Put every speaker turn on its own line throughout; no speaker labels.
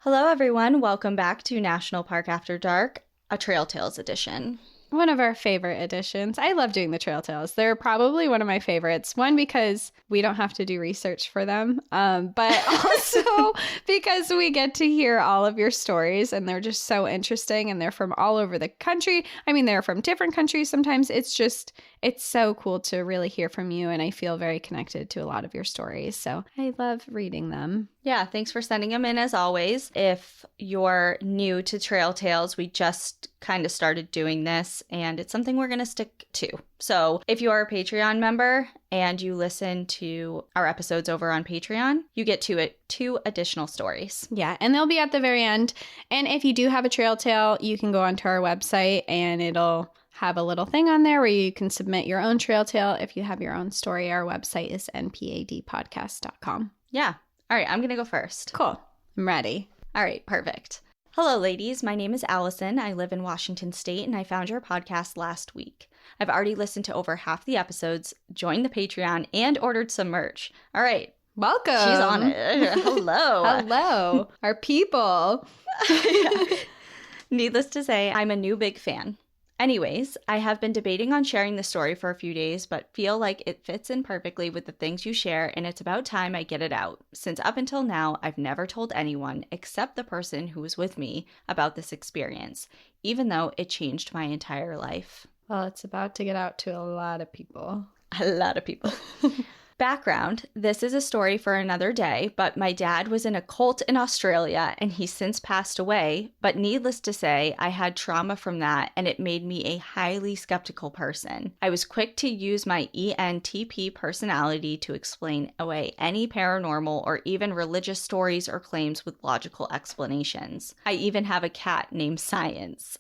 Hello, everyone. Welcome back to National Park After Dark, a Trail Tales edition.
One of our favorite editions. I love doing the Trail Tales. They're probably one of my favorites. One, because we don't have to do research for them, but also because we get to hear all of your stories and they're just so interesting and they're from all over the country. I mean, they're from different countries sometimes. It's so cool to really hear from you, and I feel very connected to a lot of your stories. So I love reading them.
Yeah, thanks for sending them in as always. If you're new to Trail Tales, we just kind of started doing this and it's something we're going to stick to. So if you are a Patreon member and you listen to our episodes over on Patreon, you get two additional stories.
Yeah, and they'll be at the very end. And if you do have a Trail Tale, you can go onto our website and it'll have a little thing on there where you can submit your own Trail Tale. If you have your own story, our website is npadpodcast.com.
Yeah. All right, I'm going to go first.
Cool. I'm ready.
All right, perfect. Hello, ladies. My name is Allison. I live in Washington State, and I found your podcast last week. I've already listened to over half the episodes, joined the Patreon, and ordered some merch. All right.
Welcome.
She's on it. Hello.
Hello. Our people.
Needless to say, I'm a new big fan. Anyways, I have been debating on sharing the story for a few days, but feel like it fits in perfectly with the things you share, and it's about time I get it out, since up until now, I've never told anyone except the person who was with me about this experience, even though it changed my entire life.
Well, it's about to get out to a lot of people.
A lot of people. Background, this is a story for another day, but my dad was in a cult in Australia and he's since passed away, but needless to say, I had trauma from that and it made me a highly skeptical person. I was quick to use my ENTP personality to explain away any paranormal or even religious stories or claims with logical explanations. I even have a cat named Science.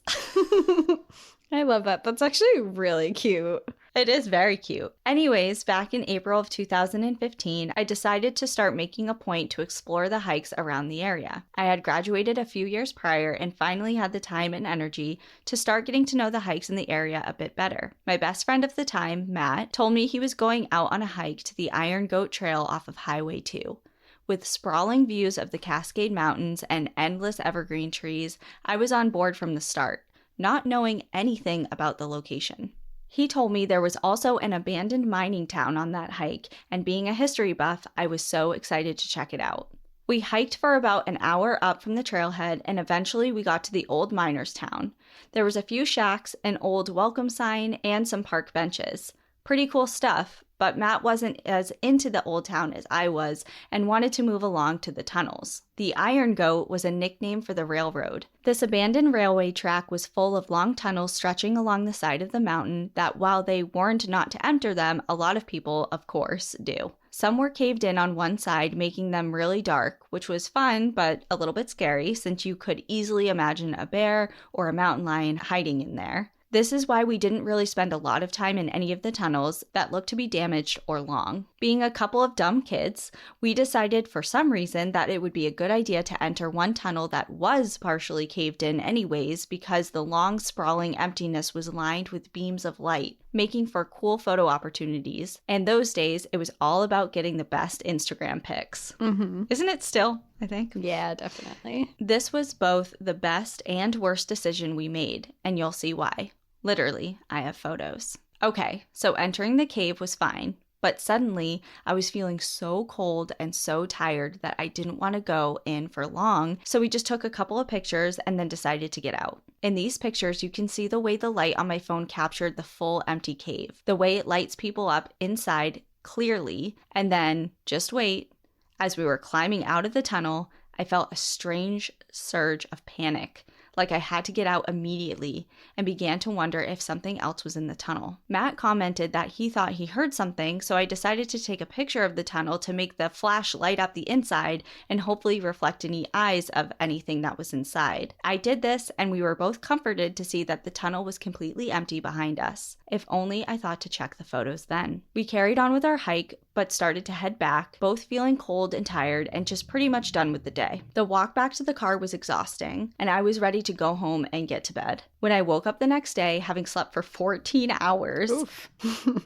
I love that. That's actually really cute.
It is very cute. Anyways, back in April of 2015, I decided to start making a point to explore the hikes around the area. I had graduated a few years prior and finally had the time and energy to start getting to know the hikes in the area a bit better. My best friend of the time, Matt, told me he was going out on a hike to the Iron Goat Trail off of Highway 2. With sprawling views of the Cascade Mountains and endless evergreen trees, I was on board from the start, not knowing anything about the location. He told me there was also an abandoned mining town on that hike, and being a history buff, I was so excited to check it out. We hiked for about an hour up from the trailhead, and eventually we got to the old miners' town. There was a few shacks, an old welcome sign, and some park benches. Pretty cool stuff, but Matt wasn't as into the old town as I was and wanted to move along to the tunnels. The Iron Goat was a nickname for the railroad. This abandoned railway track was full of long tunnels stretching along the side of the mountain that, while they warned not to enter them, a lot of people, of course, do. Some were caved in on one side, making them really dark, which was fun but a little bit scary since you could easily imagine a bear or a mountain lion hiding in there. This is why we didn't really spend a lot of time in any of the tunnels that looked to be damaged or long. Being a couple of dumb kids, we decided for some reason that it would be a good idea to enter one tunnel that was partially caved in anyways because the long sprawling emptiness was lined with beams of light, making for cool photo opportunities. And those days, it was all about getting the best Instagram pics.
Mm-hmm.
Isn't it still, I think?
Yeah, definitely.
This was both the best and worst decision we made, and you'll see why. Literally, I have photos. Okay, so entering the cave was fine, but suddenly I was feeling so cold and so tired that I didn't want to go in for long, so we just took a couple of pictures and then decided to get out. In these pictures, you can see the way the light on my phone captured the full empty cave, the way it lights people up inside clearly, and then, just wait, as we were climbing out of the tunnel, I felt a strange surge of panic. Like I had to get out immediately, and began to wonder if something else was in the tunnel. Matt commented that he thought he heard something, so I decided to take a picture of the tunnel to make the flash light up the inside and hopefully reflect any eyes of anything that was inside. I did this, and we were both comforted to see that the tunnel was completely empty behind us. If only I thought to check the photos then. We carried on with our hike, but started to head back, both feeling cold and tired and just pretty much done with the day. The walk back to the car was exhausting, and I was ready to go home and get to bed. When I woke up the next day, having slept for 14 hours,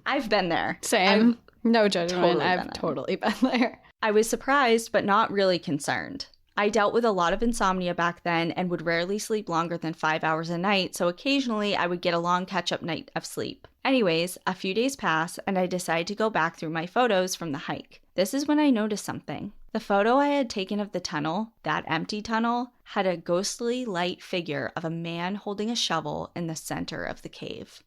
I've been there.
Same. No judgment. I've totally been there.
I was surprised, but not really concerned. I dealt with a lot of insomnia back then and would rarely sleep longer than 5 hours a night, so occasionally I would get a long catch-up night of sleep. Anyways, a few days pass and I decide to go back through my photos from the hike. This is when I noticed something. The photo I had taken of the tunnel, that empty tunnel, had a ghostly light figure of a man holding a shovel in the center of the cave.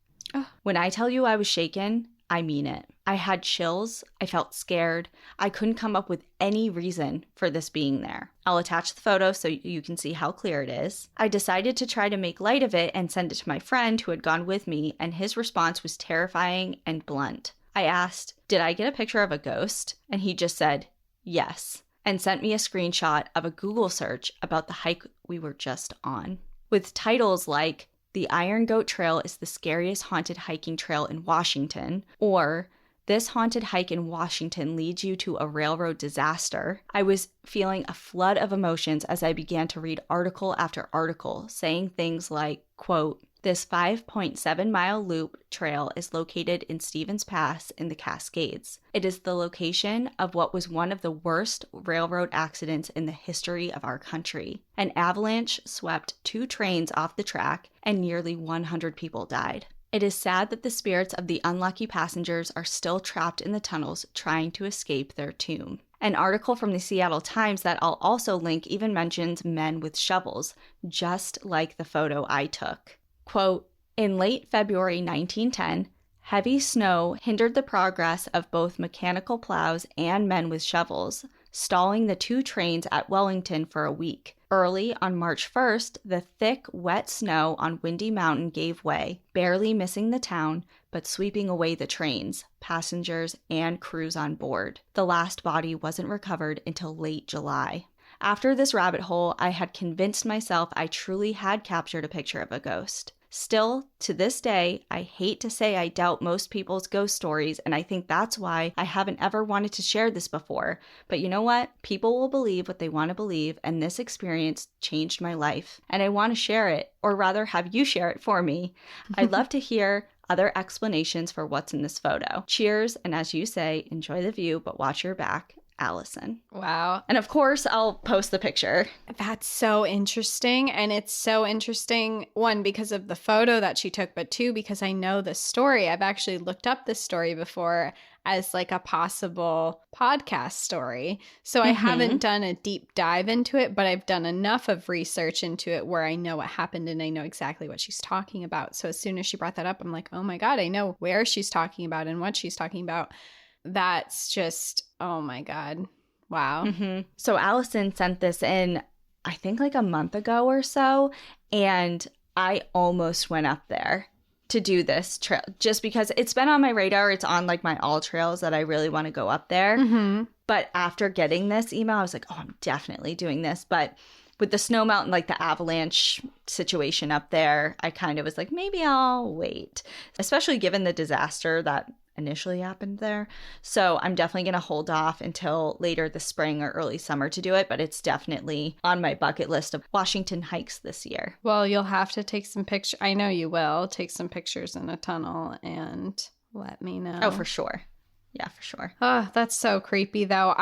When I tell you I was shaken, I mean it. I had chills. I felt scared. I couldn't come up with any reason for this being there. I'll attach the photo so you can see how clear it is. I decided to try to make light of it and send it to my friend who had gone with me, and his response was terrifying and blunt. I asked, "Did I get a picture of a ghost?" And he just said, "Yes," and sent me a screenshot of a Google search about the hike we were just on, with titles like, "The Iron Goat Trail is the scariest haunted hiking trail in Washington," or "This haunted hike in Washington leads you to a railroad disaster." I was feeling a flood of emotions as I began to read article after article saying things like, quote, "This 5.7-mile loop trail is located in Stevens Pass in the Cascades. It is the location of what was one of the worst railroad accidents in the history of our country. An avalanche swept 2 trains off the track and nearly 100 people died. It is sad that the spirits of the unlucky passengers are still trapped in the tunnels trying to escape their tomb." An article from the Seattle Times that I'll also link even mentions men with shovels, just like the photo I took. Quote, "In late February 1910, heavy snow hindered the progress of both mechanical plows and men with shovels, stalling the 2 trains at Wellington for a week. Early on March 1st, the thick, wet snow on Windy Mountain gave way, barely missing the town, but sweeping away the trains, passengers, and crews on board. The last body wasn't recovered until late July. After this rabbit hole, I had convinced myself I truly had captured a picture of a ghost. Still, to this day, I hate to say I doubt most people's ghost stories, and I think that's why I haven't ever wanted to share this before. But you know what? People will believe what they want to believe, and this experience changed my life. And I want to share it, or rather have you share it for me. I'd love to hear other explanations for what's in this photo. Cheers, and as you say, enjoy the view, but watch your back. Allison.
Wow.
And of course, I'll post the picture.
That's so interesting. And it's so interesting, one, because of the photo that she took, but 2, because I know the story. I've actually looked up this story before as like a possible podcast story. So I haven't done a deep dive into it, but I've done enough of research into it where I know what happened and I know exactly what she's talking about. So as soon as she brought that up, I'm like, oh my God, I know where she's talking about and what she's talking about. That's just, oh my God. Wow.
So Allison sent this in, I think like a month ago or so, and I almost went up there to do this trail just because it's been on my radar. It's on like my all trails that I really want to go up there. But after getting this email, I was like, oh, I'm definitely doing this. But with the snow mountain, like the avalanche situation up there, I kind of was like, maybe I'll wait, especially given the disaster that initially happened there. So I'm definitely going to hold off until later this spring or early summer to do it, but it's definitely on my bucket list of Washington hikes this year.
Well, you'll have to take some pictures. I know you will take some pictures in a tunnel and let me know.
Oh, for sure. Yeah, for sure.
Oh, that's so creepy though.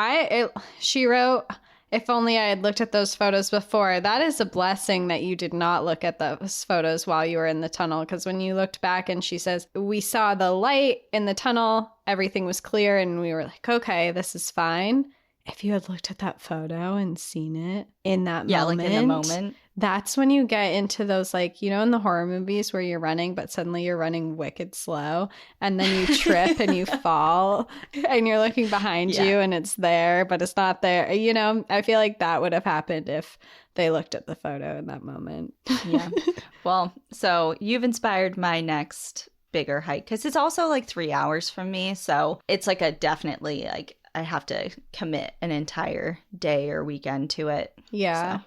She wrote, "If only I had looked at those photos before." That is a blessing that you did not look at those photos while you were in the tunnel. Because when you looked back and she says, "We saw the light in the tunnel, everything was clear," and we were like, okay, this is fine. If you had looked at that photo and seen it in that moment.
Yeah, like in the moment.
That's when you get into those, like, you know, in the horror movies where you're running, but suddenly you're running wicked slow and then you trip and you fall and you're looking behind you and it's there, but it's not there. You know, I feel like that would have happened if they looked at the photo in that moment.
Yeah. Well, so you've inspired my next bigger hike because it's also like 3 hours from me. So it's like a definitely like I have to commit an entire day or weekend to it.
Yeah.
So.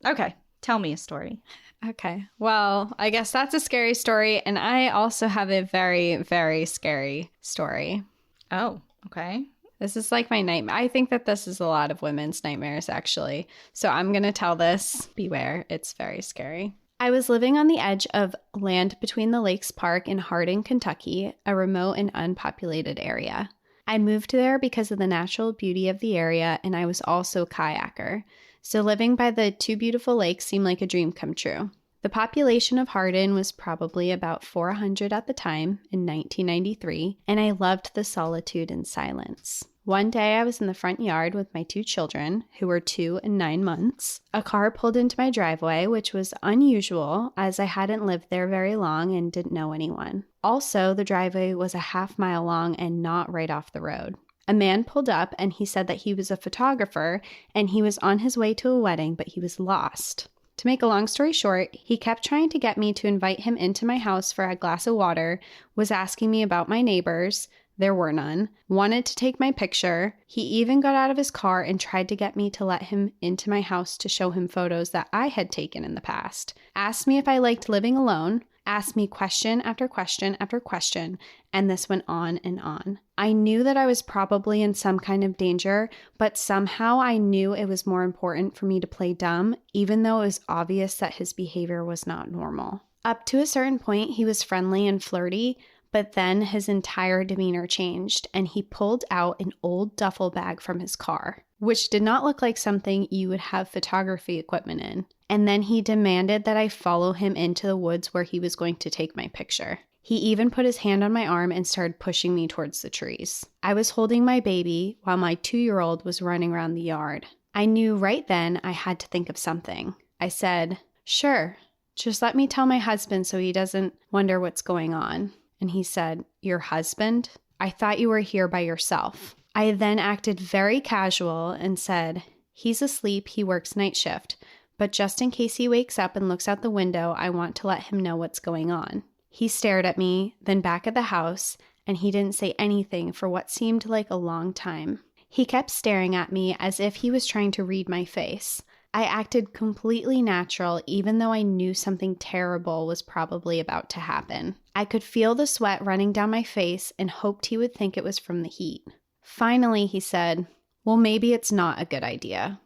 Okay, tell me a story.
Okay, well, I guess that's a scary story, and I also have a very, very scary story.
Oh, okay.
This is like my nightmare. I think that this is a lot of women's nightmares, actually. So I'm going to tell this. Beware, it's very scary. I was living on the edge of Land Between the Lakes Park in Harding, Kentucky, a remote and unpopulated area. I moved there because of the natural beauty of the area, and I was also a kayaker. So living by the two beautiful lakes seemed like a dream come true. The population of Hardin was probably about 400 at the time in 1993, and I loved the solitude and silence. One day I was in the front yard with my two children, who were 2 and 9 months. A car pulled into my driveway, which was unusual as I hadn't lived there very long and didn't know anyone. Also, the driveway was a half-mile long and not right off the road. A man pulled up and he said that he was a photographer and he was on his way to a wedding, but he was lost. To make a long story short, he kept trying to get me to invite him into my house for a glass of water, was asking me about my neighbors, there were none, wanted to take my picture. He even got out of his car and tried to get me to let him into my house to show him photos that I had taken in the past. Asked me if I liked living alone, asked me question after question after question, and this went on and on. I knew that I was probably in some kind of danger, but somehow I knew it was more important for me to play dumb, even though it was obvious that his behavior was not normal. Up to a certain point, he was friendly and flirty, but then his entire demeanor changed, and he pulled out an old duffel bag from his car, which did not look like something you would have photography equipment in. And then he demanded that I follow him into the woods where he was going to take my picture. He even put his hand on my arm and started pushing me towards the trees. I was holding my baby while my 2-year-old was running around the yard. I knew right then I had to think of something. I said, "Sure, just let me tell my husband so he doesn't wonder what's going on." And he said, "Your husband? I thought you were here by yourself." I then acted very casual and said, "He's asleep, he works night shift, but just in case he wakes up and looks out the window, I want to let him know what's going on." He stared at me, then back at the house, and he didn't say anything for what seemed like a long time. He kept staring at me as if he was trying to read my face. I acted completely natural, even though I knew something terrible was probably about to happen. I could feel the sweat running down my face and hoped he would think it was from the heat. Finally, he said, "Well, maybe it's not a good idea."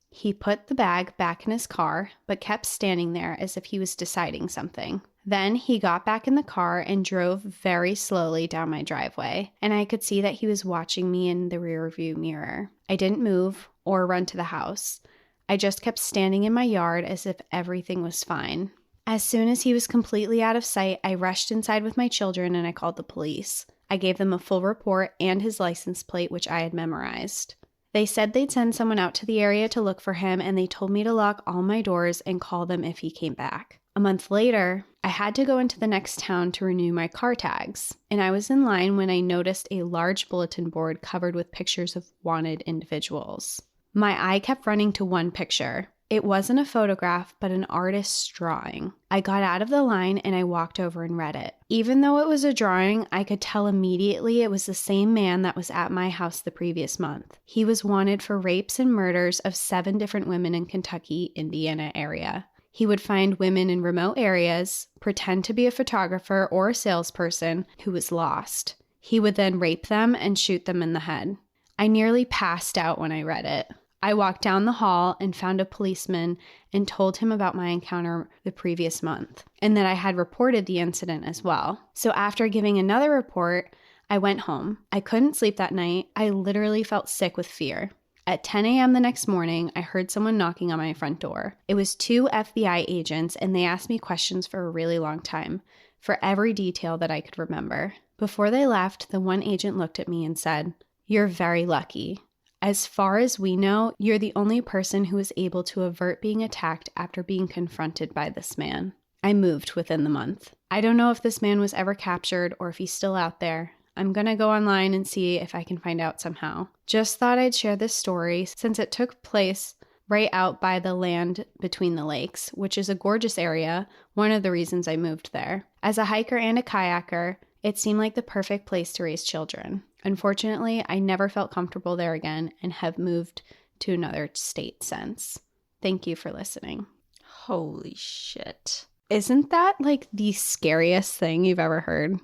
He put the bag back in his car, but kept standing there as if he was deciding something. Then he got back in the car and drove very slowly down my driveway, and I could see that he was watching me in the rearview mirror. I didn't move or run to the house. I just kept standing in my yard as if everything was fine. As soon as he was completely out of sight, I rushed inside with my children and I called the police. I gave them a full report and his license plate, which I had memorized. They said they'd send someone out to the area to look for him, and they told me to lock all my doors and call them if he came back. A month later, I had to go into the next town to renew my car tags, and I was in line when I noticed a large bulletin board covered with pictures of wanted individuals. My eye kept running to one picture. It wasn't a photograph, but an artist's drawing. I got out of the line and I walked over and read it. Even though it was a drawing, I could tell immediately it was the same man that was at my house the previous month. He was wanted for rapes and murders of 7 different women in Kentucky, Indiana area. He would find women in remote areas, pretend to be a photographer or a salesperson who was lost. He would then rape them and shoot them in the head. I nearly passed out when I read it. I walked down the hall and found a policeman and told him about my encounter the previous month and that I had reported the incident as well. So after giving another report, I went home. I couldn't sleep that night. I literally felt sick with fear. At 10 a.m. the next morning, I heard someone knocking on my front door. It was 2 FBI agents, and they asked me questions for a really long time, for every detail that I could remember. Before they left, the one agent looked at me and said, "You're very lucky. As far as we know, you're the only person who was able to avert being attacked after being confronted by this man." I moved within the month. I don't know if this man was ever captured or if he's still out there. I'm gonna go online and see if I can find out somehow. Just thought I'd share this story since it took place right out by the land between the lakes, which is a gorgeous area, one of the reasons I moved there. As a hiker and a kayaker, it seemed like the perfect place to raise children. Unfortunately, I never felt comfortable there again and have moved to another state since. Thank you for listening.
Holy shit.
Isn't that like the scariest thing you've ever heard?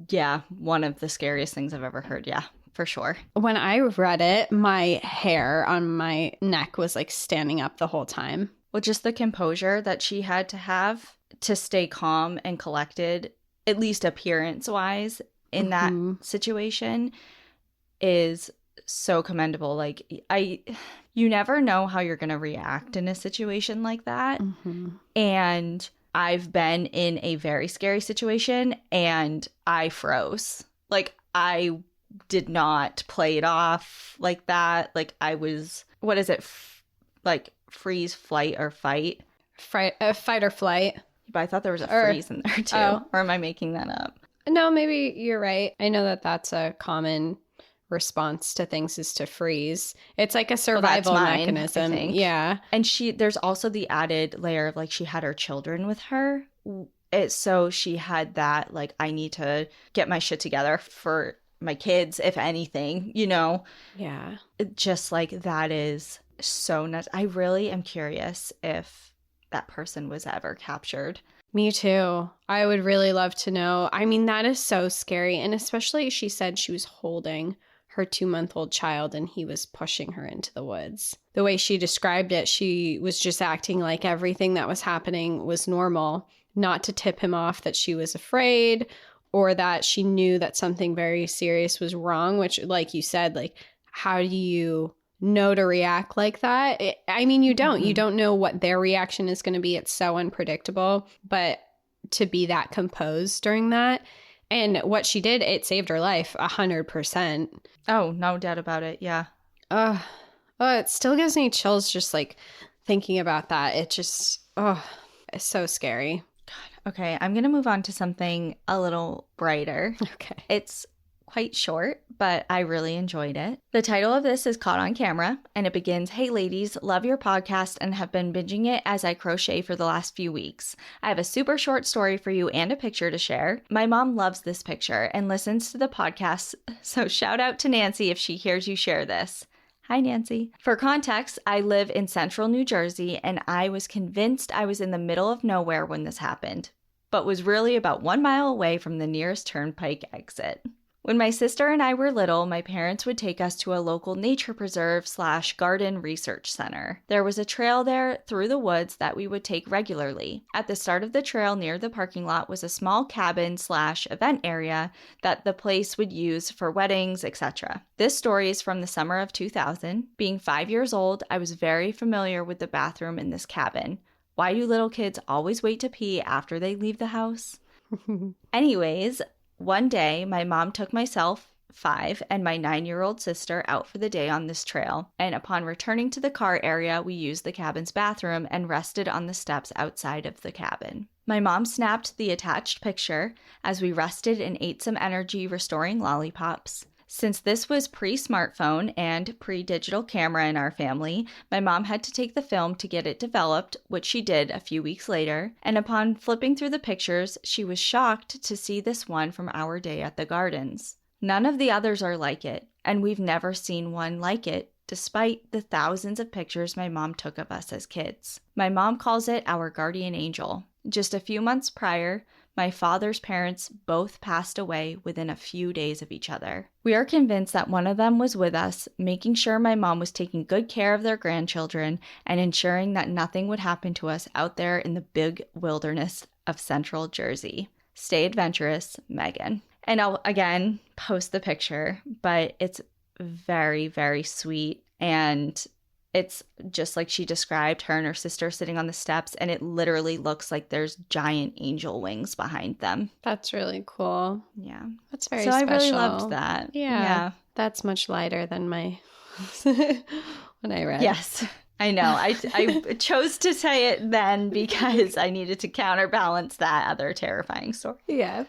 Yeah, one of the scariest things I've ever heard. Yeah, for sure.
When I read it, my hair on my neck was like standing up the whole time.
Well, just the composure that she had to have to stay calm and collected, at least appearance-wise, in that situation. is so commendable. Like, you never know how you're going to react in a situation like that.
Mm-hmm.
And I've been in a very scary situation and I froze. Like, I did not play it off like that. Like, I was, what is it? Like, freeze, flight, or fight?
Fight or flight.
But I thought there was a freeze in there too.
Oh.
Or am I making that up?
No, maybe you're right. I know that that's a common response to things is to freeze. It's like a survival mechanism. Yeah.
And there's also the added layer of like she had her children with her. So she had that like, I need to get my shit together for my kids, if anything, you know?
Yeah.
Just like that is so nuts. I really am curious if that person was ever captured.
Me too. I would really love to know. I mean, that is so scary. And especially she said she was holding her 2-month-old child and he was pushing her into the woods. The way she described it, she was just acting like everything that was happening was normal, not to tip him off that she was afraid or that she knew that something very serious was wrong, which, like you said, like, how do you know to react like that? I mean, you don't. Mm-hmm. You don't know what their reaction is going to be. It's so unpredictable. But to be that composed during that, and what she did, it saved her life 100%.
Oh, no doubt about it. Yeah.
It still gives me chills just like thinking about that. It just, it's so scary.
God. Okay, I'm going to move on to something a little brighter.
Okay.
It's quite short, but I really enjoyed it. The title of this is Caught on Camera, and it begins, "Hey ladies, love your podcast and have been binging it as I crochet for the last few weeks. I have a super short story for you and a picture to share. My mom loves this picture and listens to the podcast, so shout out to Nancy if she hears you share this." Hi, Nancy. For context, I live in central New Jersey, and I was convinced I was in the middle of nowhere when this happened, but was really about 1 mile away from the nearest turnpike exit. When my sister and I were little, my parents would take us to a local nature preserve / garden research center. There was a trail there through the woods that we would take regularly. At the start of the trail near the parking lot was a small cabin / event area that the place would use for weddings, etc. This story is from the summer of 2000. Being 5 years old, I was very familiar with the bathroom in this cabin. Why do little kids always wait to pee after they leave the house? Anyways, one day, my mom took myself, 5, and my 9-year-old sister out for the day on this trail, and upon returning to the car area, we used the cabin's bathroom and rested on the steps outside of the cabin. My mom snapped the attached picture as we rested and ate some energy-restoring lollipops. Since this was pre-smartphone and pre-digital camera in our family, my mom had to take the film to get it developed, which she did a few weeks later, and upon flipping through the pictures, she was shocked to see this one from our day at the gardens. None of the others are like it, and we've never seen one like it, despite the thousands of pictures my mom took of us as kids. My mom calls it our guardian angel. Just a few months prior, my father's parents both passed away within a few days of each other. We are convinced that one of them was with us, making sure my mom was taking good care of their grandchildren and ensuring that nothing would happen to us out there in the big wilderness of central Jersey. Stay adventurous, Megan. And I'll, again, post the picture, but it's very, very sweet. And it's just like she described, her and her sister sitting on the steps, and it literally looks like there's giant angel wings behind them.
That's really cool.
Yeah.
That's very
special.
So
I really loved that.
Yeah. That's much lighter than my when I read.
Yes. I know. I chose to say it then because I needed to counterbalance that other terrifying story.
Yeah.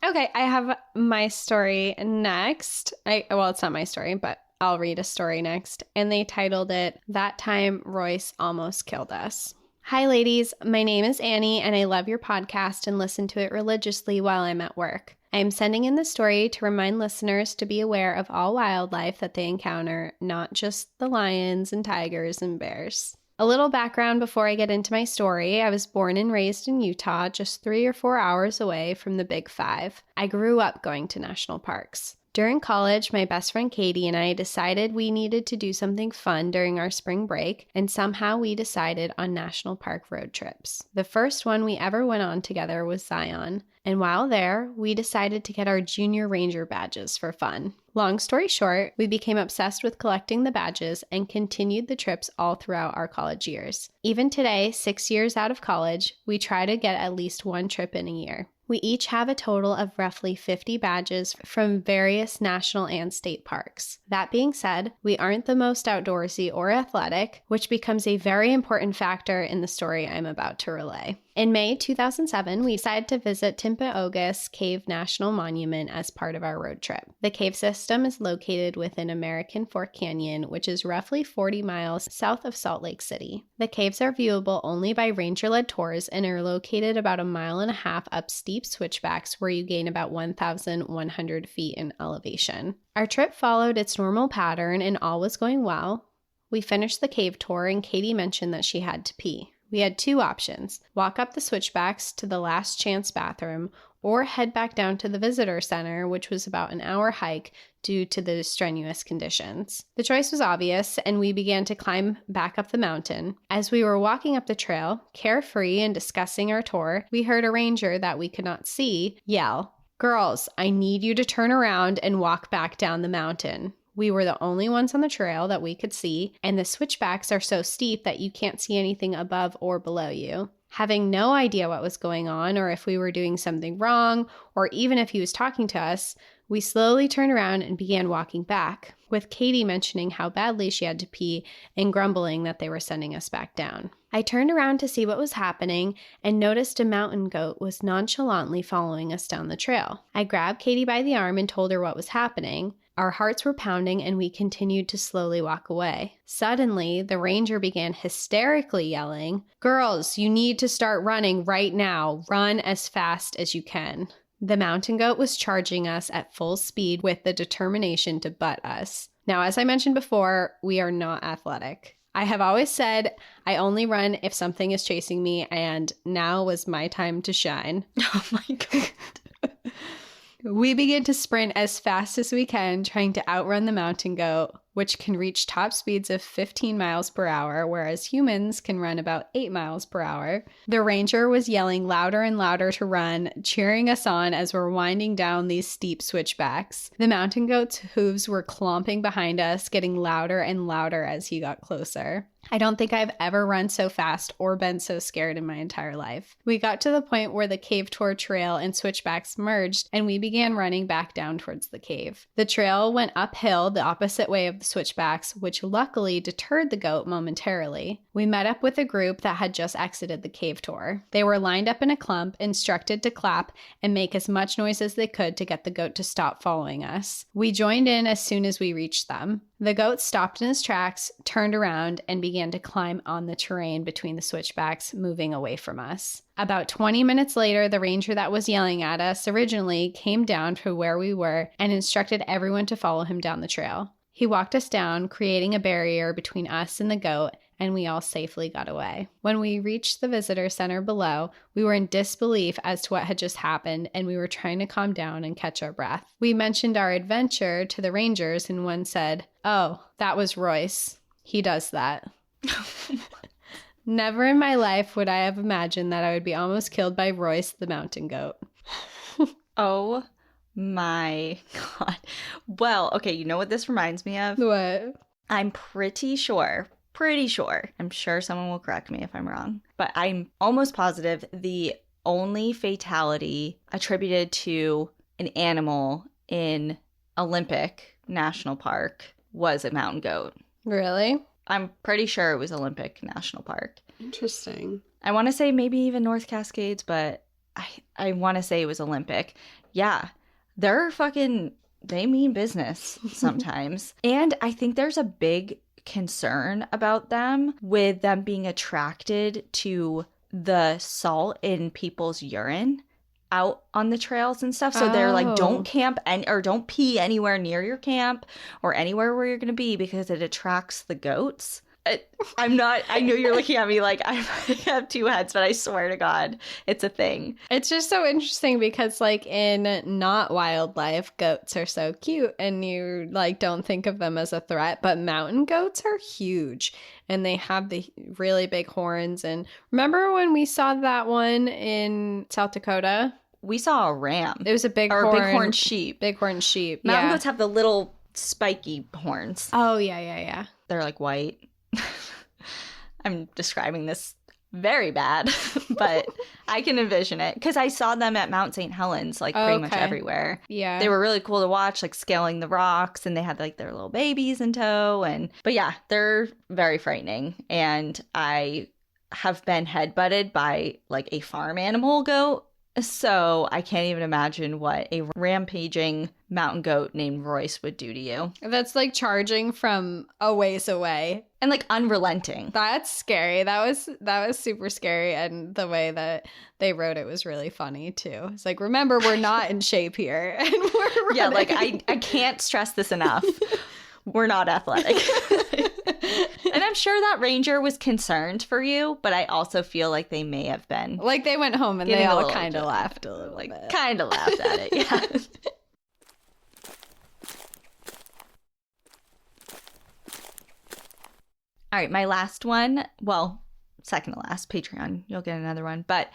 Okay, I have my story next. Well, it's not my story, but I'll read a story next. And they titled it, "That Time Royce Almost Killed Us." Hi, ladies. My name is Annie, and I love your podcast and listen to it religiously while I'm at work. I am sending in this story to remind listeners to be aware of all wildlife that they encounter, not just the lions and tigers and bears. A little background before I get into my story. I was born and raised in Utah, just 3 or 4 hours away from the Big Five. I grew up going to national parks. During college, my best friend Katie and I decided we needed to do something fun during our spring break, and somehow we decided on national park road trips. The first one we ever went on together was Zion, and while there, we decided to get our junior ranger badges for fun. Long story short, we became obsessed with collecting the badges and continued the trips all throughout our college years. Even today, 6 years out of college, we try to get at least one trip in a year. We each have a total of roughly 50 badges from various national and state parks. That being said, we aren't the most outdoorsy or athletic, which becomes a very important factor in the story I'm about to relay. In May 2007, we decided to visit Timpanogos Cave National Monument as part of our road trip. The cave system is located within American Fork Canyon, which is roughly 40 miles south of Salt Lake City. The caves are viewable only by ranger-led tours and are located about 1.5 miles up steep switchbacks where you gain about 1,100 feet in elevation. Our trip followed its normal pattern and all was going well. We finished the cave tour and Katie mentioned that she had to pee. We had two options: walk up the switchbacks to the last chance bathroom or head back down to the visitor center, which was about an hour hike due to the strenuous conditions. The choice was obvious, and we began to climb back up the mountain. As we were walking up the trail, carefree and discussing our tour, we heard a ranger that we could not see yell, "Girls, I need you to turn around and walk back down the mountain." We were the only ones on the trail that we could see, and the switchbacks are so steep that you can't see anything above or below you. Having no idea what was going on or if we were doing something wrong, or even if he was talking to us, we slowly turned around and began walking back, with Katie mentioning how badly she had to pee and grumbling that they were sending us back down. I turned around to see what was happening and noticed a mountain goat was nonchalantly following us down the trail. I grabbed Katie by the arm and told her what was happening. Our hearts were pounding and we continued to slowly walk away. Suddenly, the ranger began hysterically yelling, "Girls, you need to start running right now. Run as fast as you can." The mountain goat was charging us at full speed with the determination to butt us. Now, as I mentioned before, we are not athletic. I have always said I only run if something is chasing me, and now was my time to shine.
Oh my God.
We begin to sprint as fast as we can, trying to outrun the mountain goat, which can reach top speeds of 15 miles per hour, whereas humans can run about 8 miles per hour. The ranger was yelling louder and louder to run, cheering us on as we're winding down these steep switchbacks. The mountain goat's hooves were clomping behind us, getting louder and louder as he got closer. I don't think I've ever run so fast or been so scared in my entire life. We got to the point where the cave tour trail and switchbacks merged, and we began running back down towards the cave. The trail went uphill the opposite way of the switchbacks, which luckily deterred the goat momentarily. We met up with a group that had just exited the cave tour. They were lined up in a clump, instructed to clap and make as much noise as they could to get the goat to stop following us. We joined in as soon as we reached them. The goat stopped in his tracks, turned around, and began to climb on the terrain between the switchbacks, moving away from us. About 20 minutes later, the ranger that was yelling at us originally came down to where we were and instructed everyone to follow him down the trail. He walked us down, creating a barrier between us and the goat, and we all safely got away. When we reached the visitor center below, we were in disbelief as to what had just happened, and we were trying to calm down and catch our breath. We mentioned our adventure to the rangers, and one said, "Oh, that was Royce. He does that." Never in my life would I have imagined that I would be almost killed by Royce the mountain goat.
Oh my God. Well, okay, you know what this reminds me of?
What?
I'm pretty sure, I'm sure someone will correct me if I'm wrong, but I'm almost positive the only fatality attributed to an animal in Olympic National Park was a mountain goat.
Really?
I'm pretty sure it was Olympic National Park.
Interesting.
I want to say maybe even North Cascades, but I want to say it was Olympic. Yeah, they mean business sometimes. And I think there's a big concern about them with them being attracted to the salt in people's urine out on the trails and stuff. So they're like, don't camp or don't pee anywhere near your camp or anywhere where you're going to be because it attracts the goats. I'm not, I know you're looking at me like I have two heads, but I swear to God, it's a thing.
It's just so interesting because like in not wildlife, goats are so cute and you like don't think of them as a threat, but mountain goats are huge and they have the really big horns. And remember when we saw that one in South Dakota?
We saw a ram.
It was a big
big horn sheep.
Big horn sheep.
Mountain
yeah.
goats have the little spiky horns.
Oh, yeah.
They're like white. I'm describing this very bad, but I can envision it because I saw them at Mount St. Helens, like pretty much everywhere.
Yeah.
They were really cool to watch, like scaling the rocks, and they had like their little babies in tow. But yeah, they're very frightening. And I have been headbutted by like a farm animal goat. So I can't even imagine what a rampaging mountain goat named Royce would do to you.
That's like charging from a ways away.
And like unrelenting.
That's scary. That was super scary. And the way that they wrote it was really funny too. It's like, remember, we're not in shape here. And we're running.
Yeah, like I can't stress this enough. We're not athletic. And I'm sure that ranger was concerned for you, but I also feel like they may have been.
Like they went home and they all kind of laughed a little
like,
bit.
Kind of laughed at it, yeah. All right, my last one, well, second to last, Patreon, you'll get another one. But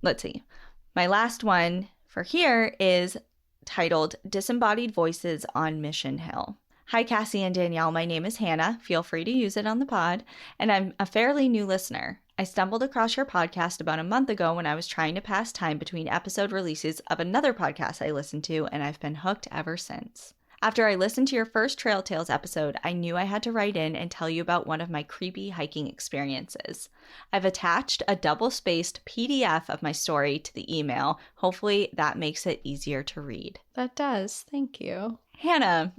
let's see. My last one for here is titled Disembodied Voices on Mission Hill. Hi, Cassie and Danielle. My name is Hannah. Feel free to use it on the pod. And I'm a fairly new listener. I stumbled across your podcast about a month ago when I was trying to pass time between episode releases of another podcast I listened to, and I've been hooked ever since. After I listened to your first Trail Tales episode, I knew I had to write in and tell you about one of my creepy hiking experiences. I've attached a double-spaced PDF of my story to the email. Hopefully that makes it easier to read.
That does. Thank you.
Hannah,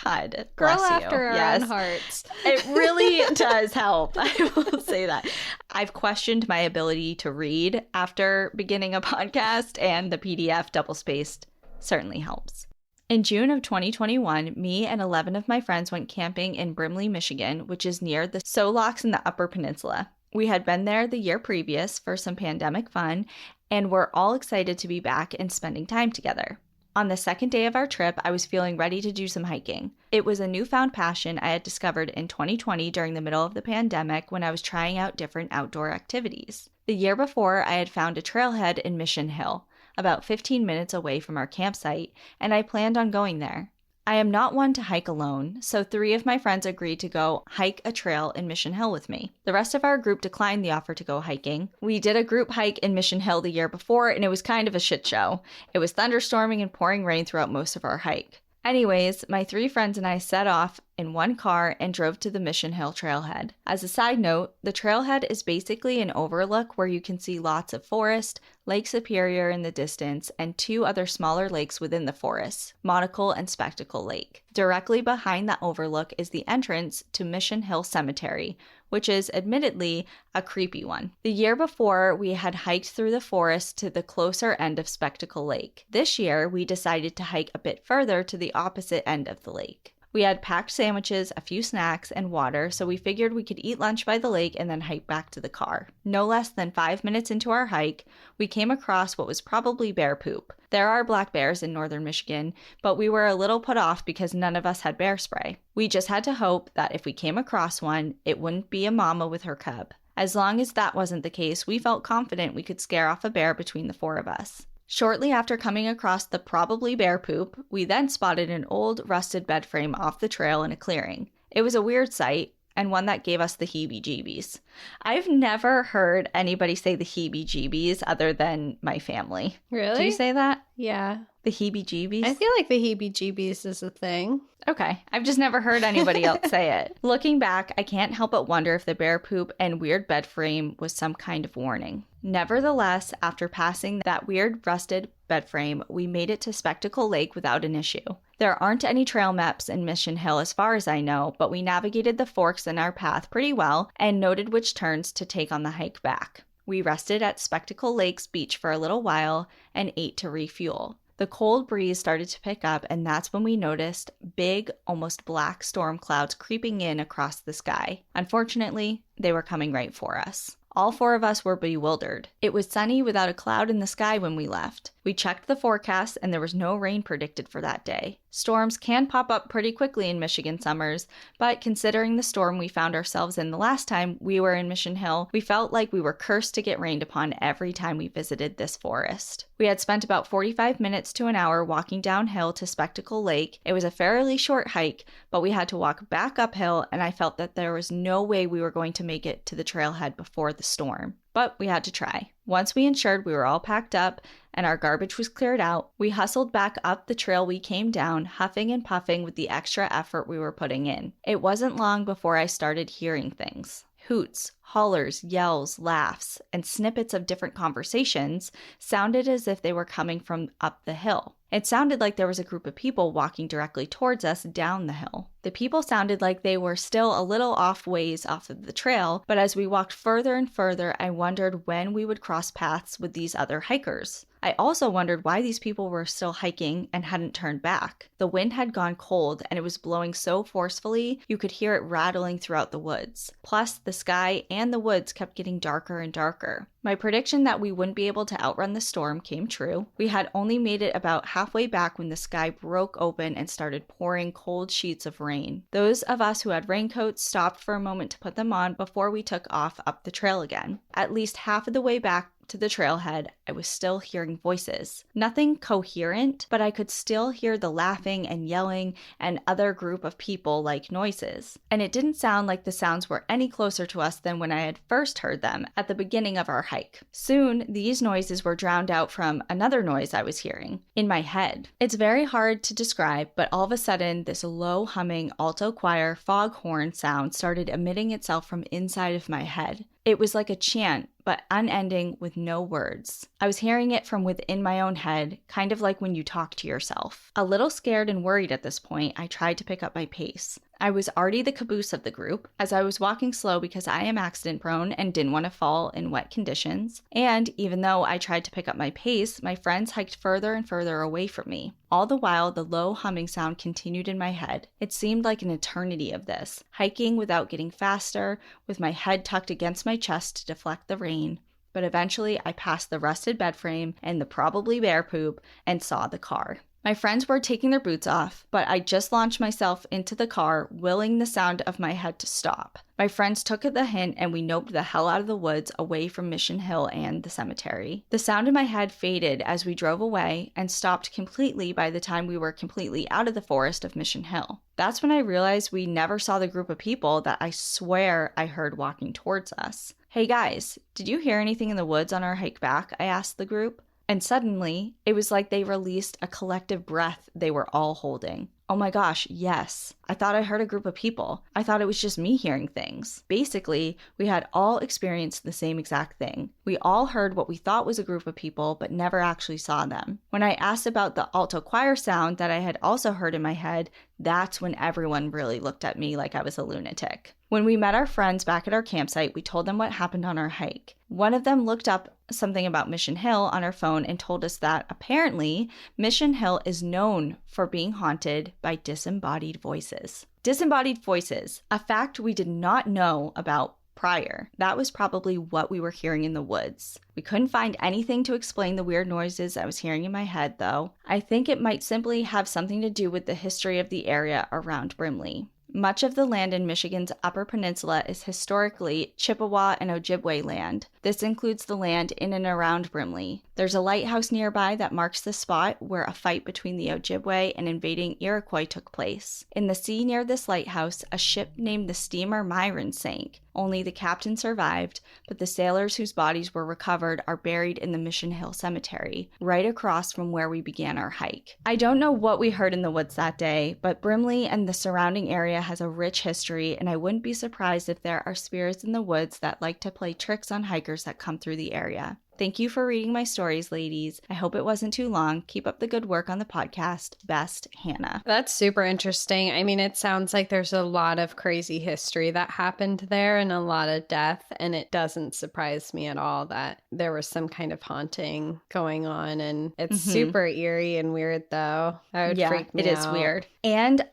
God bless
Girl
you.
after our own hearts.
It really does help. I will say that. I've questioned my ability to read after beginning a podcast, and the PDF double-spaced certainly helps. In June of 2021, me and 11 of my friends went camping in Brimley, Michigan, which is near the Solocks in the Upper Peninsula. We had been there the year previous for some pandemic fun, and were all excited to be back and spending time together. On the second day of our trip, I was feeling ready to do some hiking. It was a newfound passion I had discovered in 2020 during the middle of the pandemic when I was trying out different outdoor activities. The year before, I had found a trailhead in Mission Hill, about 15 minutes away from our campsite, and I planned on going there. I am not one to hike alone, so 3 of my friends agreed to go hike a trail in Mission Hill with me. The rest of our group declined the offer to go hiking. We did a group hike in Mission Hill the year before, and it was kind of a shit show. It was thunderstorming and pouring rain throughout most of our hike. Anyways, my 3 friends and I set off in one car and drove to the Mission Hill trailhead. As a side note, the trailhead is basically an overlook where you can see lots of forest, Lake Superior in the distance, and 2 other smaller lakes within the forest, Monocle and Spectacle Lake. Directly behind that overlook is the entrance to Mission Hill Cemetery, which is admittedly a creepy one. The year before, we had hiked through the forest to the closer end of Spectacle Lake. This year, we decided to hike a bit further to the opposite end of the lake. We had packed sandwiches, a few snacks, and water, so we figured we could eat lunch by the lake and then hike back to the car. No less than 5 minutes into our hike, we came across what was probably bear poop. There are black bears in northern Michigan, but we were a little put off because none of us had bear spray. We just had to hope that if we came across one, it wouldn't be a mama with her cub. As long as that wasn't the case, we felt confident we could scare off a bear between the 4 of us. Shortly after coming across the probably bear poop, we then spotted an old rusted bed frame off the trail in a clearing. It was a weird sight, and one that gave us the heebie-jeebies. I've never heard anybody say the heebie-jeebies other than my family.
Really?
Do you say that?
Yeah.
The heebie-jeebies?
I feel like the heebie-jeebies is a thing.
Okay. I've just never heard anybody else say it. Looking back, I can't help but wonder if the bear poop and weird bed frame was some kind of warning. Nevertheless, after passing that weird rusted bed frame, we made it to Spectacle Lake without an issue. There aren't any trail maps in Mission Hill as far as I know, but we navigated the forks in our path pretty well and noted which turns to take on the hike back. We rested at Spectacle Lake's beach for a little while and ate to refuel. The cold breeze started to pick up, and that's when we noticed big, almost black storm clouds creeping in across the sky. Unfortunately, they were coming right for us. All 4 of us were bewildered. It was sunny without a cloud in the sky when we left. We checked the forecast and there was no rain predicted for that day. Storms can pop up pretty quickly in Michigan summers, but considering the storm we found ourselves in the last time we were in Mission Hill, we felt like we were cursed to get rained upon every time we visited this forest. We had spent about 45 minutes to an hour walking downhill to Spectacle Lake. It was a fairly short hike, but we had to walk back uphill, and I felt that there was no way we were going to make it to the trailhead before the storm. But we had to try. Once we ensured we were all packed up and our garbage was cleared out, we hustled back up the trail we came down, huffing and puffing with the extra effort we were putting in. It wasn't long before I started hearing things. Hoots, hollers, yells, laughs, and snippets of different conversations sounded as if they were coming from up the hill. It sounded like there was a group of people walking directly towards us down the hill. The people sounded like they were still a little ways off of the trail, but as we walked further and further, I wondered when we would cross paths with these other hikers. I also wondered why these people were still hiking and hadn't turned back. The wind had gone cold and it was blowing so forcefully you could hear it rattling throughout the woods. Plus, the sky and the woods kept getting darker and darker. My prediction that we wouldn't be able to outrun the storm came true. We had only made it about halfway back when the sky broke open and started pouring cold sheets of rain. Those of us who had raincoats stopped for a moment to put them on before we took off up the trail again. At least half of the way back to the trailhead, I was still hearing voices. Nothing coherent, but I could still hear the laughing and yelling and other group of people like noises. And it didn't sound like the sounds were any closer to us than when I had first heard them at the beginning of our hike. Soon, these noises were drowned out from another noise I was hearing in my head. It's very hard to describe, but all of a sudden, this low humming alto choir foghorn sound started emitting itself from inside of my head. It was like a chant, but unending with no words. I was hearing it from within my own head, kind of like when you talk to yourself. A little scared and worried at this point, I tried to pick up my pace. I was already the caboose of the group, as I was walking slow because I am accident prone and didn't want to fall in wet conditions. And even though I tried to pick up my pace, my friends hiked further and further away from me. All the while, the low humming sound continued in my head. It seemed like an eternity of this, hiking without getting faster, with my head tucked against my chest to deflect the rain. But eventually, I passed the rusted bed frame and the probably bear poop and saw the car. My friends were taking their boots off, but I just launched myself into the car, willing the sound of my head to stop. My friends took the hint and we noped the hell out of the woods away from Mission Hill and the cemetery. The sound in my head faded as we drove away and stopped completely by the time we were completely out of the forest of Mission Hill. That's when I realized we never saw the group of people that I swear I heard walking towards us. "Hey guys, did you hear anything in the woods on our hike back?" I asked the group. And suddenly, it was like they released a collective breath they were all holding. Oh my gosh, yes. I thought I heard a group of people. I thought it was just me hearing things. Basically, we had all experienced the same exact thing. We all heard what we thought was a group of people, but never actually saw them. When I asked about the alto choir sound that I had also heard in my head, that's when everyone really looked at me like I was a lunatic. When we met our friends back at our campsite, we told them what happened on our hike. One of them looked up something about Mission Hill on her phone and told us that apparently Mission Hill is known for being haunted by disembodied voices. Disembodied voices, a fact we did not know about prior. That was probably what we were hearing in the woods. We couldn't find anything to explain the weird noises I was hearing in my head, though. I think it might simply have something to do with the history of the area around Brimley. Much of the land in Michigan's Upper Peninsula is historically Chippewa and Ojibwe land. This includes the land in and around Brimley. There's a lighthouse nearby that marks the spot where a fight between the Ojibwe and invading Iroquois took place. In the sea near this lighthouse, a ship named the steamer Myron sank. Only the captain survived, but the sailors whose bodies were recovered are buried in the Mission Hill Cemetery, right across from where we began our hike. I don't know what we heard in the woods that day, but Brimley and the surrounding area has a rich history, and I wouldn't be surprised if there are spirits in the woods that like to play tricks on hikers that come through the area. Thank you for reading my stories, ladies. I hope it wasn't too long. Keep up the good work on the podcast. Best, Hannah.
That's super interesting. I mean, it sounds like there's a lot of crazy history that happened there and a lot of death. And it doesn't surprise me at all that there was some kind of haunting going on. And it's super eerie and weird, though. That would freak me out.
It is weird. And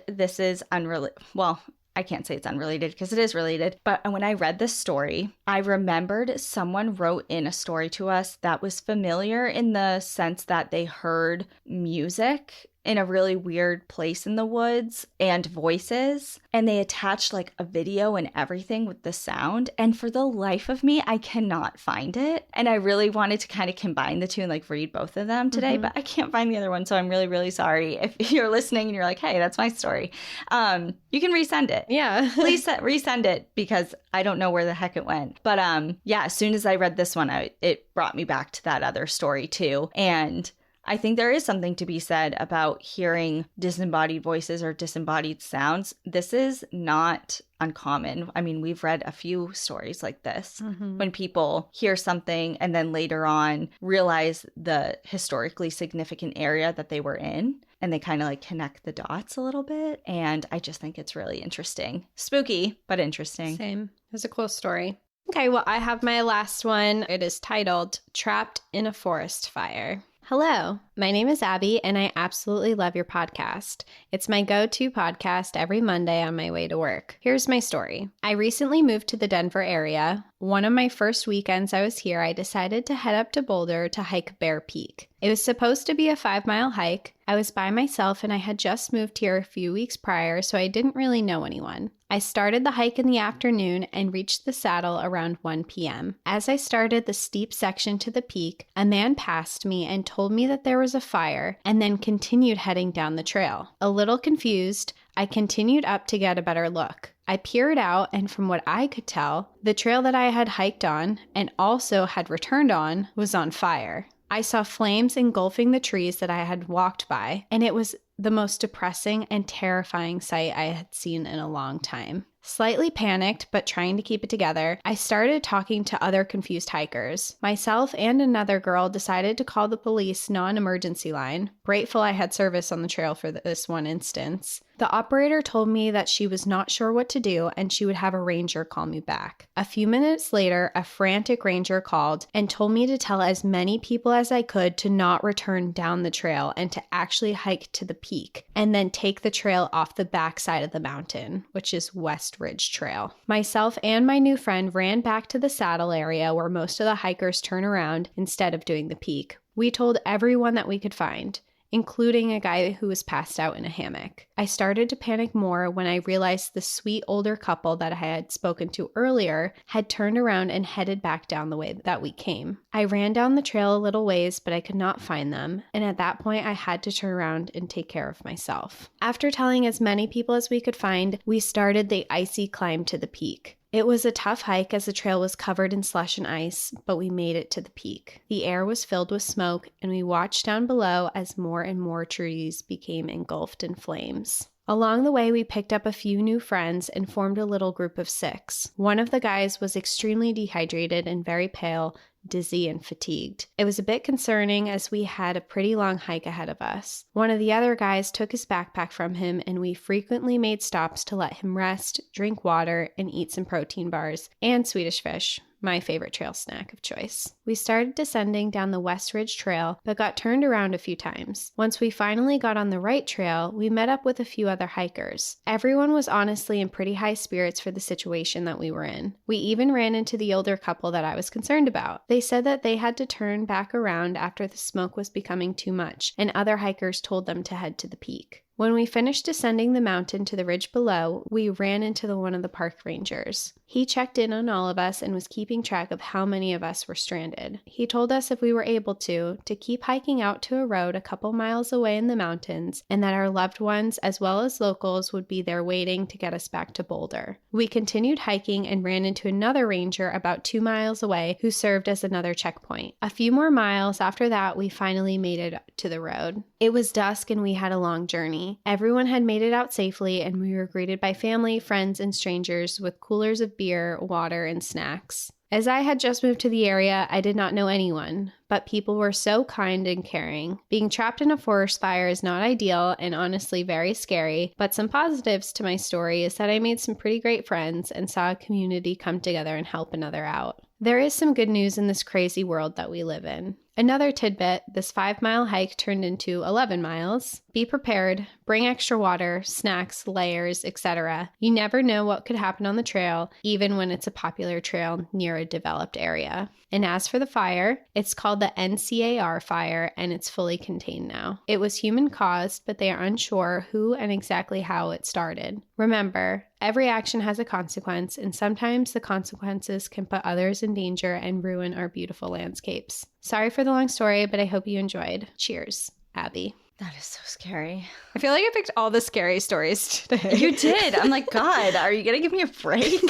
this is unrelated. Well, I can't say it's unrelated because it is related. But when I read this story, I remembered someone wrote in a story to us that was familiar in the sense that they heard music in a really weird place in the woods and voices. And they attached like a video and everything with the sound. And for the life of me, I cannot find it. And I really wanted to kind of combine the two and like read both of them today, but I can't find the other one. So I'm really, really sorry. If you're listening and you're like, hey, that's my story, you can resend it.
Yeah.
Please resend it because I don't know where the heck it went. But as soon as I read this one, it brought me back to that other story too. And I think there is something to be said about hearing disembodied voices or disembodied sounds. This is not uncommon. I mean, we've read a few stories like this when people hear something and then later on realize the historically significant area that they were in. And they kind of like connect the dots a little bit. And I just think it's really interesting. Spooky, but interesting.
Same. It was a cool story. Okay, well, I have my last one. It is titled Trapped in a Forest Fire. Hello, my name is Abby, and I absolutely love your podcast. It's my go-to podcast every Monday on my way to work. Here's my story. I recently moved to the Denver area. One of my first weekends I was here, I decided to head up to Boulder to hike Bear Peak. It was supposed to be a 5-mile hike. I was by myself, and I had just moved here a few weeks prior, so I didn't really know anyone. I started the hike in the afternoon and reached the saddle around 1 p.m. As I started the steep section to the peak, a man passed me and told me that there was a fire, and then continued heading down the trail. A little confused, I continued up to get a better look. I peered out, and from what I could tell, the trail that I had hiked on, and also had returned on, was on fire. I saw flames engulfing the trees that I had walked by, and it was the most depressing and terrifying sight I had seen in a long time. Slightly panicked, but trying to keep it together, I started talking to other confused hikers. Myself and another girl decided to call the police non-emergency line. Grateful I had service on the trail for this one instance. The operator told me that she was not sure what to do and she would have a ranger call me back. A few minutes later, a frantic ranger called and told me to tell as many people as I could to not return down the trail and to actually hike to the peak and then take the trail off the backside of the mountain, which is West Ridge Trail. Myself and my new friend ran back to the saddle area where most of the hikers turn around instead of doing the peak. We told everyone that we could find, including a guy who was passed out in a hammock. I started to panic more when I realized the sweet older couple that I had spoken to earlier had turned around and headed back down the way that we came. I ran down the trail a little ways, but I could not find them, and at that point I had to turn around and take care of myself. After telling as many people as we could find, we started the icy climb to the peak. It was a tough hike as the trail was covered in slush and ice, but we made it to the peak. The air was filled with smoke, and we watched down below as more and more trees became engulfed in flames. Along the way, we picked up a few new friends and formed a little group of 6. One of the guys was extremely dehydrated and very pale, dizzy, and fatigued. It was a bit concerning as we had a pretty long hike ahead of us. One of the other guys took his backpack from him, and we frequently made stops to let him rest, drink water, and eat some protein bars and Swedish fish, my favorite trail snack of choice. We started descending down the West Ridge Trail, but got turned around a few times. Once we finally got on the right trail, we met up with a few other hikers. Everyone was honestly in pretty high spirits for the situation that we were in. We even ran into the older couple that I was concerned about. They said that they had to turn back around after the smoke was becoming too much, and other hikers told them to head to the peak. When we finished descending the mountain to the ridge below, we ran into one of the park rangers. He checked in on all of us and was keeping track of how many of us were stranded. He told us if we were able to keep hiking out to a road a couple miles away in the mountains, and that our loved ones as well as locals would be there waiting to get us back to Boulder. We continued hiking and ran into another ranger about 2 miles away who served as another checkpoint. A few more miles after that, we finally made it to the road. It was dusk and we had a long journey. Everyone had made it out safely, and we were greeted by family, friends, and strangers with coolers of beer, water, and snacks. As I had just moved to the area, I did not know anyone, but people were so kind and caring. Being trapped in a forest fire is not ideal and honestly very scary, but some positives to my story is that I made some pretty great friends and saw a community come together and help another out. There is some good news in this crazy world that we live in. Another tidbit, this 5-mile hike turned into 11 miles. Be prepared, bring extra water, snacks, layers, etc. You never know what could happen on the trail, even when it's a popular trail near a developed area. And as for the fire, it's called the NCAR fire and it's fully contained now. It was human caused, but they are unsure who and exactly how it started. Remember, every action has a consequence, and sometimes the consequences can put others in danger and ruin our beautiful landscapes. Sorry for the long story, but I hope you enjoyed. Cheers, Abby.
That is so scary.
I feel like I picked all the scary stories today.
You did. I'm like, God, are you going to give me a break?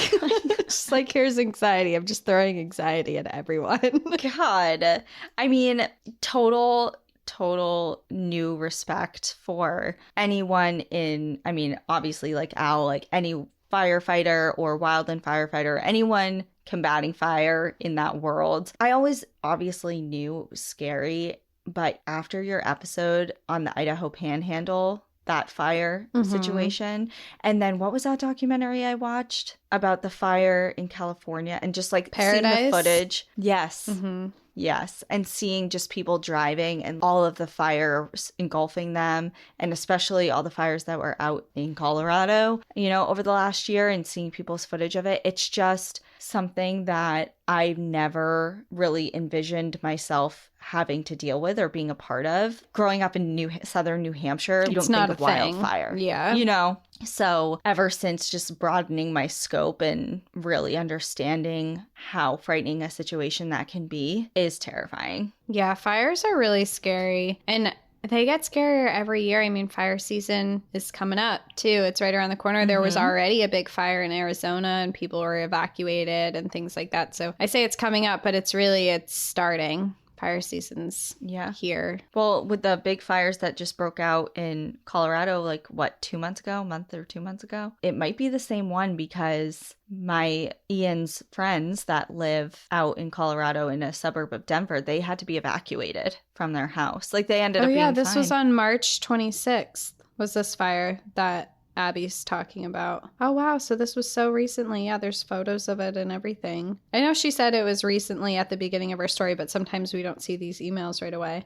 Just like, here's anxiety. I'm just throwing anxiety at everyone.
God. I mean, total new respect for anyone in, I mean, obviously like Al, like any firefighter or wildland firefighter, anyone combating fire in that world. I always obviously knew it was scary, but after your episode on the Idaho Panhandle, that fire situation, and then what was that documentary I watched about the fire in California and just like
Paradise?
Seeing the footage? Yes. Yes. And seeing just people driving and all of the fires engulfing them, and especially all the fires that were out in Colorado, you know, over the last year, and seeing people's footage of it. It's just something that I've never really envisioned myself having to deal with or being a part of. Growing up in southern New Hampshire, you don't think of wildfire.
Yeah.
You know? So ever since just broadening my scope and really understanding how frightening a situation that can be is terrifying.
Yeah, fires are really scary. And they get scarier every year. I mean, fire season is coming up too. It's right around the corner. There was already a big fire in Arizona and people were evacuated and things like that. So I say it's coming up, but it's starting. Fire season's here.
Well, with the big fires that just broke out in Colorado, like what, 2 months ago, a month or 2 months ago, it might be the same one because Ian's friends that live out in Colorado in a suburb of Denver, they had to be evacuated from their house. Like they ended up being
this
fine.
was on March 26th was this fire that Abby's talking about. Oh, wow. So this was so recently. Yeah, there's photos of it and everything. I know she said it was recently at the beginning of her story, but sometimes we don't see these emails right away.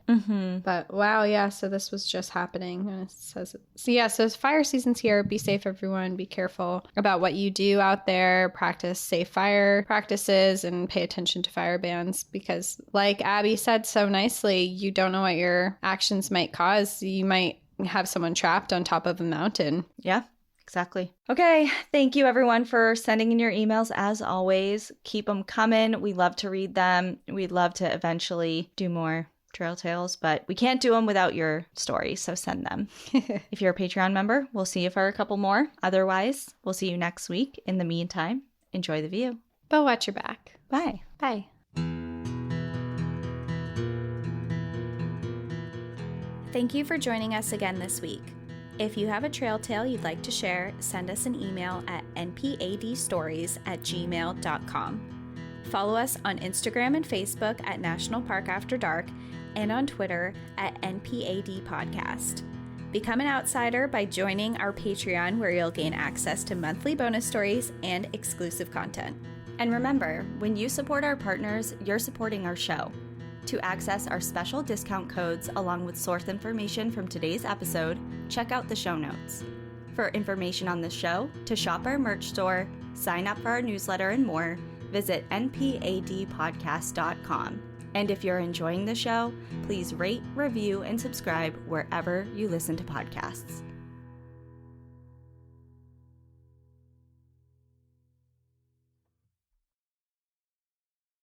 But wow, yeah. So this was just happening. And it says it. So yeah, so fire season's here. Be safe, everyone. Be careful about what you do out there. Practice safe fire practices and pay attention to fire bans because, like Abby said so nicely, you don't know what your actions might cause. You might have someone trapped on top of a mountain.
Yeah, exactly. Okay. Thank you, everyone, for sending in your emails. As always, keep them coming. We love to read them. We'd love to eventually do more trail tales, but we can't do them without your stories, so send them. If you're a Patreon member, we'll see you for a couple more. Otherwise, we'll see you next week. In the meantime, enjoy the view.
But watch your back.
Bye.
Bye.
Thank you for joining us again this week. If you have a trail tale you'd like to share, send us an email at npadstories@gmail.com. Follow us on Instagram and Facebook at National Park After Dark and on Twitter at NPAD Podcast. Become an outsider by joining our Patreon, where you'll gain access to monthly bonus stories and exclusive content.
And remember, when you support our partners, you're supporting our show. To access our special discount codes along with source information from today's episode, check out the show notes. For information on the show, to shop our merch store, sign up for our newsletter, and more, visit npadpodcast.com. And if you're enjoying the show, please rate, review, and subscribe wherever you listen to podcasts.